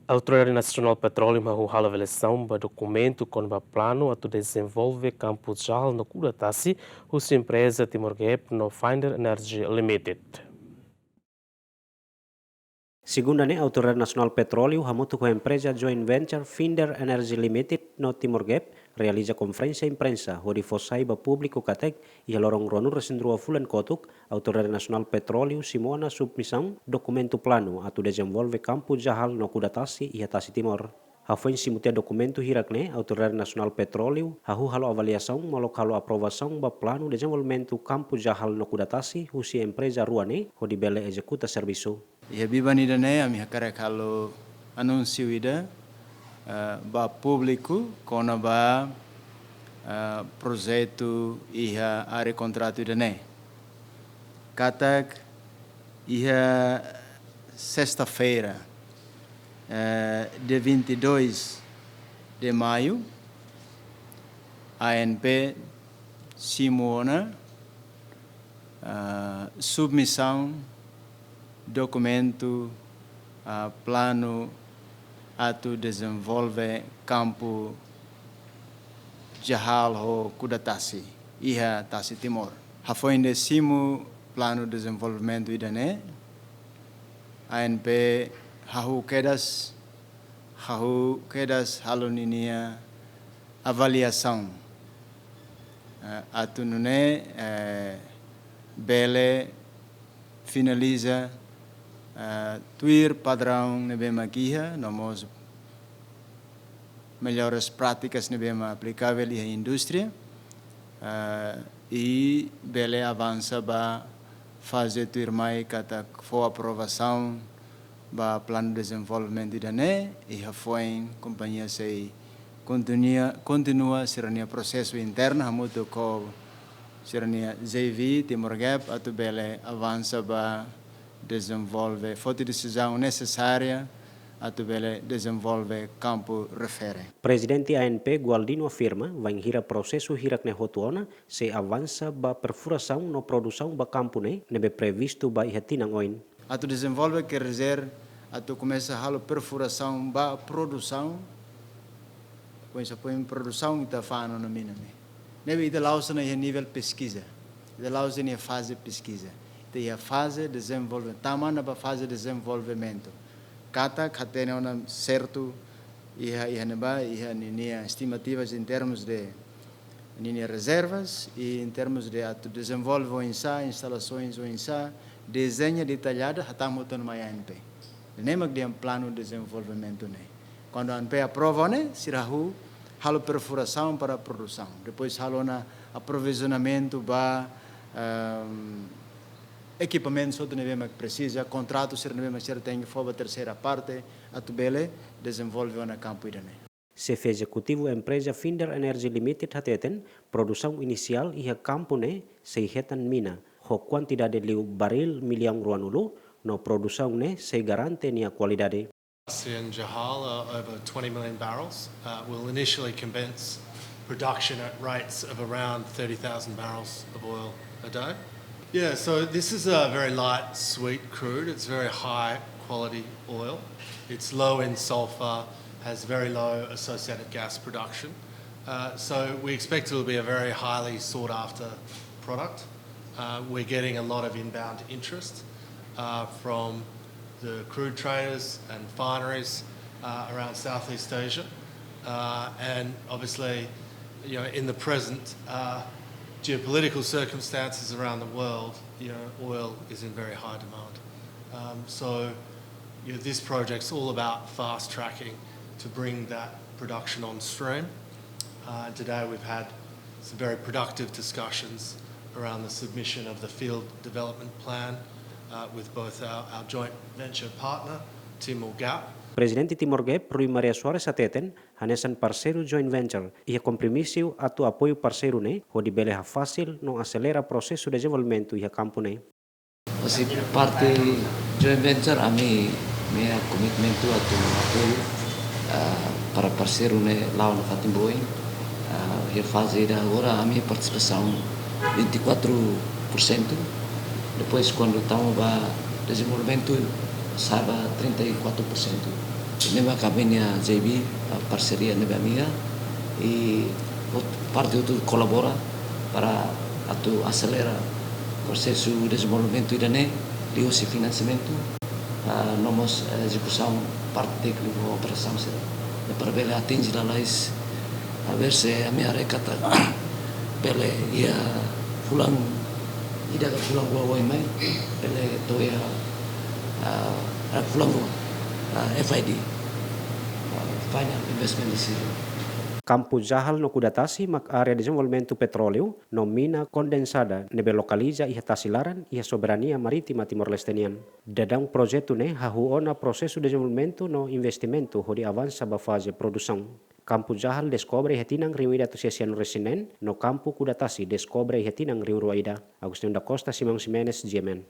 Autoridade Nasionál Petróleu hahú avaliasaun dokumentu konaba planu atu dezenvolve kampu Jahal no Kuda-Tasi, husi Empreza Timor GAP no Energy Limited. Segundo a Autoridade Nasional Petróleu, a empresa joint venture Finder Energy Limited no Timor GAP realiza conferência imprensa onde fossai ba público katek e a lorong ronu resendrua fulan kotuk Autoridade Nasional Petróleu simona submissão dokumentu planu atu dezenvolve kampu Jahal no Kuda-Tasi e Tasi Timor. Hafuen simutia dokumentu hirakne Autoridade Nasional Petróleu hahú halo avaliasaun malok halo aprovasaun ba planu desenvolvimento kampu Jahal no Kuda-Tasi husi empresa ruane onde bele executa serviço. E a biba nida né a minha cara calo anúncio ida ba público konaba projeto iha área contrato ida né katak iha sexta-feira de 22 de maio ANP simona submissão dokumentu planu atu dezenvolve kampu Jahal ho Kuda-Tasi iha Tasi Timor. Hafoi simu planu desenvolvimento idane ANP hahú kedas haloninia avaliasaun atu nune bele finaliza tuir padrão nebema guia, nomos melhores práticas nebema aplicável à indústria e bele avança ba fazer tuir mai kata for aprovação ba plano de desenvolvimento idane e foi companhia sei continua serania processo interno hamuto ko serania JV Timor GAP atu bele avança ba desenvolve foto decisão necessária atu bele desenvolve campo refere. Presidente ANP Gualdino afirma vai hira processo hirakne hotuona se avança ba perfuração no produção ba campo nebe previsto ba ihatinang oin. Atu desenvolve quer dizer atu começa a perfuração ba produção põe produção ita fano no miname. Nebe ita lausa na nível pesquisa. Ita lausa na fase pesquisa. Ita a fase desenvolvimento. Tamana ba fase desenvolvimento. Kata katene ona certo iha ninia estimativas em termos de ninia reservas e em termos de atu desenvolve o insa instalações o insa desenha detalhada hatamo ton mai ANP. Nemak dia plano de desenvolvimento Quando a ANP aprova sirahu halo perfuração para produção. Depois halo na aprovisionamento ba equipamentos outro nível que precisa, contrato ser nível ser tem que for a terceira parte, a tubele desenvolve na campo idane. Chefe executivo empresa Finder Energy Limited hateten produção inicial e a campo se hetan mina, ho quantidade de baril milhão ruanulu no produção se garante a qualidade. In Jahal over 20 million barrels. Will initially commence production at rates of around 30,000 barrels of oil a day. Yeah, so this is a very light, sweet crude. It's very high quality oil. It's low in sulfur, has very low associated gas production. So we expect it will be a very highly sought after product. We're getting a lot of inbound interest from the crude traders and refineries around Southeast Asia, and obviously, in the present geopolitical circumstances around the world, oil is in very high demand. So, this project's all about fast tracking to bring that production on stream. Today, we've had some very productive discussions around the submission of the field development plan. With both our joint venture partner, Timor GAP. Presidente Timor GAP, Rui Maria Soares ateten, hanesan parceiro joint venture, e compromisso atu apoio parceiro onde bele fácil não acelera processo de desenvolvimento e campo Assim, parte joint venture a minha commitmento atu apoio para parceiro lá no Fatimboim, e fazer agora a minha participação 24%. Depois, quando estamos a desenvolvimento, saiba 34%. Ini mah kami JB parceria nebe amiga e parte itu colabora para atu acelera processo de desenvolvimento idane de husi financiamento nomos execução parte técnico operação para bele atingir lais a ver se a minha recata bele ia pulang ida ka pulang gua mai bele to ya pulang FID final investment decision. Kampu Jahal no Kuda-Tasi mak area desenvolvimento petróleo no mina condensada nebe localiza iha tasilaran iha soberania maritima Timor-Lestenian. Dadang projeto ne hahú ona processo desenvolvimento no investimento hodi avança ba fase produção. Kampu Jahal descobre iha tinang riuida asociação resinen no kampu Kuda-Tasi descobre iha tinang riu ruaida. Agustin da Costa, Simão Ximenes, GMN.